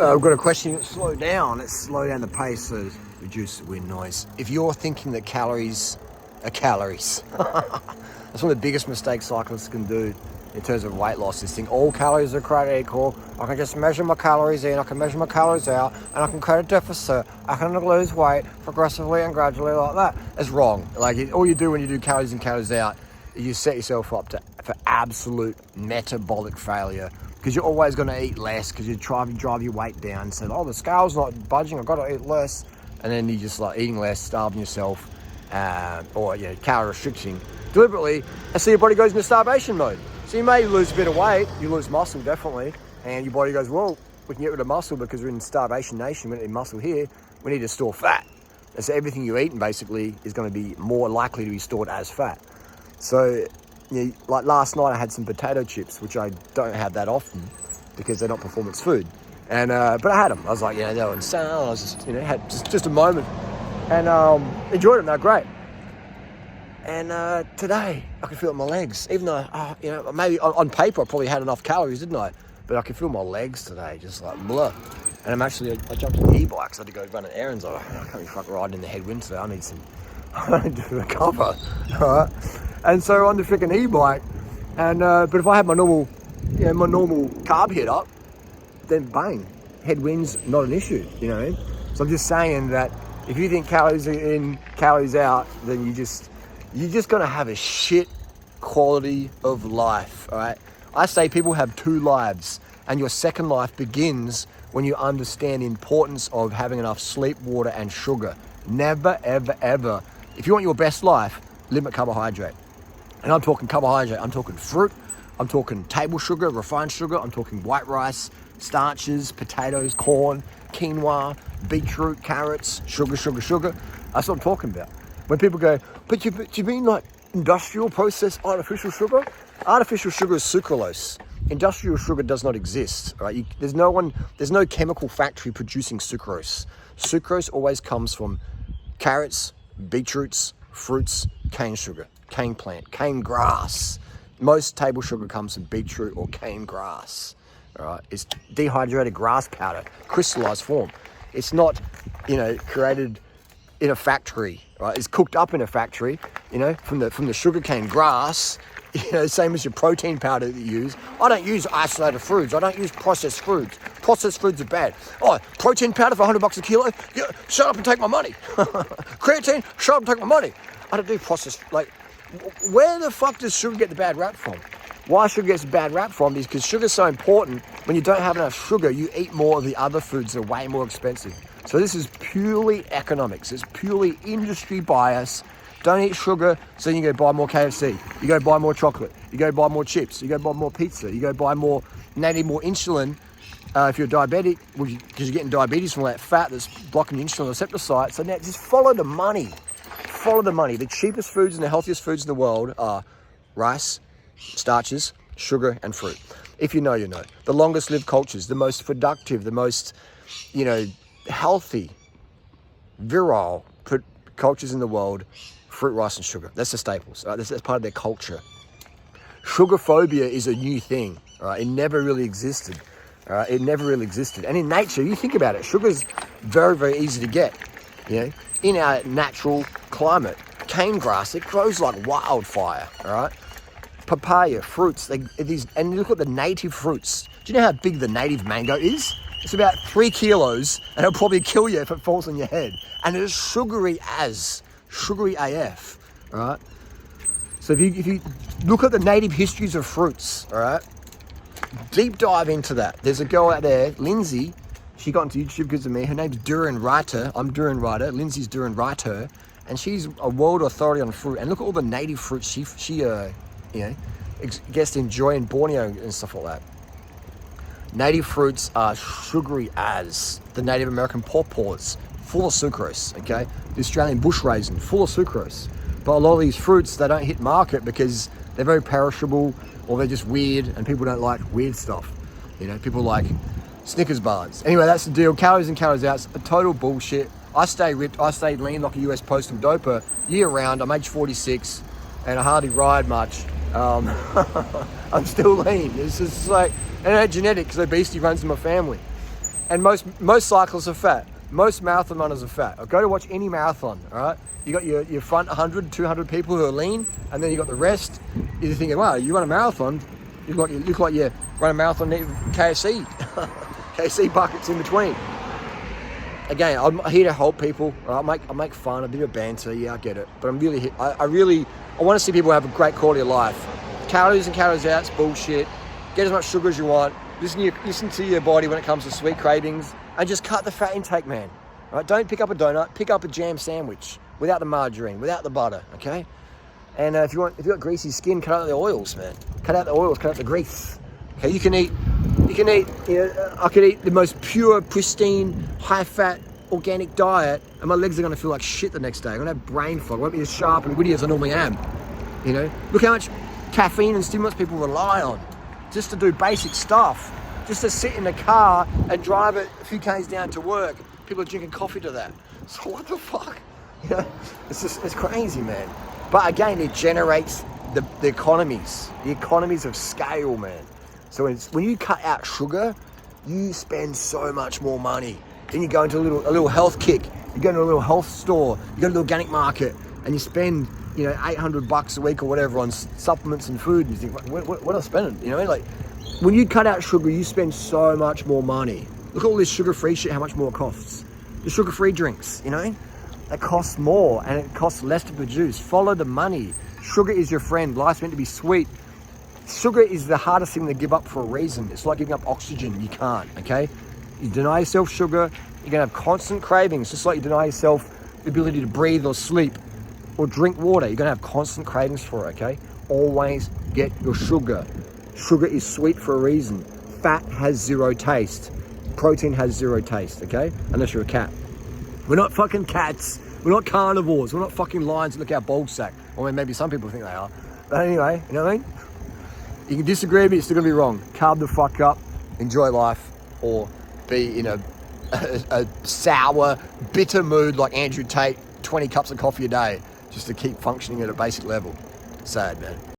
I've got a question. Slow down. Let's slow down the pace to reduce the wind noise. If you're thinking that calories are calories, that's one of the biggest mistakes cyclists can do in terms of weight loss, is think all calories are created equal. I can just measure my calories in, I can measure my calories out, and I can create a deficit. I can lose weight progressively and gradually like that. That's wrong. Like, all you do when you do calories in, calories out, is you set yourself up for absolute metabolic failure, because you're always going to eat less because you try to drive your weight down and say, oh, the scale's not budging, I've got to eat less. And then you just like eating less, starving yourself, or calorie restricting deliberately, and so your body goes into starvation mode. So you may lose a bit of weight, you lose muscle definitely, and your body goes, well, we can get rid of muscle because we're in starvation nation, we don't need muscle here, we need to store fat. And so everything you're eating basically is going to be more likely to be stored as fat. So, like last night I had some potato chips, which I don't have that often because they're not performance food. And but I had them. I was like, they were insane. I was just, had just a moment, and enjoyed them. They're great. And today I could feel it in my legs, even though maybe on paper I probably had enough calories, didn't I? But I could feel my legs today, just like blah. And I jumped on the e-bike, so I had to go run errands. I can't be fucking riding in the headwind today. I need to recover. All right. And so on the freaking e-bike, and but if I had my normal carb hit up, then bang, headwind's not an issue, So I'm just saying that if you think calories in, calories out, then you're just gonna have a shit quality of life, all right? I say people have two lives, and your second life begins when you understand the importance of having enough sleep, water, and sugar. Never, ever, ever. If you want your best life, limit carbohydrate. And I'm talking carbohydrate, I'm talking fruit, I'm talking table sugar, refined sugar, I'm talking white rice, starches, potatoes, corn, quinoa, beetroot, carrots, sugar. That's what I'm talking about. When people go, but you mean like industrial processed artificial sugar? Artificial sugar is sucralose. Industrial sugar does not exist, right? There's no chemical factory producing sucrose. Sucrose always comes from carrots, beetroots, fruits, cane sugar, cane plant, cane grass. Most table sugar comes from beetroot or cane grass. All right, it's dehydrated grass powder, crystallized form. It's not, created in a factory. Right, it's cooked up in a factory. From the sugarcane grass. Same as your protein powder that you use. I don't use isolated foods. I don't use processed foods. Processed foods are bad. Oh, protein powder for $100 a kilo? Yeah, shut up and take my money. Creatine, shut up and take my money. I don't do processed. Where the fuck does sugar get the bad rap from? Why sugar gets a bad rap from is because sugar's so important. When you don't have enough sugar, you eat more of the other foods that are way more expensive. So this is purely economics. It's purely industry bias. Don't eat sugar, so you go buy more KFC. You go buy more chocolate. You go buy more chips. You go buy more pizza. You go buy more insulin if you're diabetic, because you're getting diabetes from all that fat that's blocking the insulin receptor site. So now just follow the money. Follow the money. The cheapest foods and the healthiest foods in the world are rice, starches, sugar, and fruit. If you know, you know. The longest lived cultures, the most productive, the most, healthy, virile cultures in the world, fruit, rice, and sugar. That's the staples. Right? That's part of their culture. Sugar phobia is a new thing. Right? It never really existed. It never really existed. And in nature, you think about it, sugar is very, very easy to get. In our natural climate, cane grass, it grows like wildfire. All right. Papaya, fruits, and look at the native fruits. Do you know how big the native mango is? It's about 3 kilos, and it'll probably kill you if it falls on your head. And it is sugary AF, all right? So if you look at the native histories of fruits, all right, deep dive into that. There's a girl out there, Lindsay, she got into YouTube because of me. Her name's Duran Reiter. I'm Duran Reiter. Lindsay's Duran Reiter, and she's a world authority on fruit. And look at all the native fruits she gets to enjoy in Borneo and stuff like that. Native fruits are sugary as the Native American pawpaws, full of sucrose, okay? The Australian bush raisin, full of sucrose. But a lot of these fruits, they don't hit market because they're very perishable or they're just weird, and people don't like weird stuff. People like Snickers bars. Anyway, that's the deal. Calories in, calories out, it's a total bullshit. I stay ripped, I stay lean like a US postal doper year round. I'm age 46 and I hardly ride much. I'm still lean. It's just like, and genetic, because obesity runs in my family. And most cyclists are fat. Most marathon runners are fat. Or go to watch any marathon, all right? You got your front 100, 200 people who are lean, and then you got the rest. You're thinking, wow, you run a marathon, you look like you run a marathon eating KFC. KFC buckets in between. Again, I'm here to help people. Right? I make fun, a bit of banter. Yeah, I get it. But I'm really, I want to see people have a great quality of life. Calories and calories out, it's bullshit. Get as much sugar as you want. Listen to your body when it comes to sweet cravings, and just cut the fat intake, man. Right? Don't pick up a donut. Pick up a jam sandwich without the margarine, without the butter. Okay. And if you've got greasy skin, cut out the oils, man. Cut out the oils. Cut out the grease. Okay. You can eat. I could eat the most pure, pristine, high-fat, organic diet, and my legs are going to feel like shit the next day. I'm going to have brain fog. I won't be as sharp and witty as I normally am. You know, look how much caffeine and stimulants people rely on just to do basic stuff, just to sit in the car and drive it a few k's down to work. People are drinking coffee to that. So what the fuck? You know, it's crazy, man. But again, it generates the economies of scale, man. So when you cut out sugar, you spend so much more money. Then you go into a little health kick. You go into a little health store. You go to the organic market, and you spend $800 a week or whatever on supplements and food. And you think, what am I spending? You know, like when you cut out sugar, you spend so much more money. Look at all this sugar-free shit. How much more it costs? The sugar-free drinks, you know, that costs more and it costs less to produce. Follow the money. Sugar is your friend. Life's meant to be sweet. Sugar is the hardest thing to give up for a reason. It's like giving up oxygen. You can't, okay? You deny yourself sugar, you're gonna have constant cravings, just like you deny yourself the ability to breathe or sleep or drink water. You're gonna have constant cravings for it, okay? Always get your sugar. Sugar is sweet for a reason. Fat has zero taste. Protein has zero taste, okay? Unless you're a cat. We're not fucking cats. We're not carnivores. We're not fucking lions that look our ball sack. Or maybe some people think they are. But anyway, you know what I mean? You can disagree with me, it's still gonna be wrong. Carb the fuck up, enjoy life, or be in a sour, bitter mood like Andrew Tate, 20 cups of coffee a day, just to keep functioning at a basic level. Sad, man.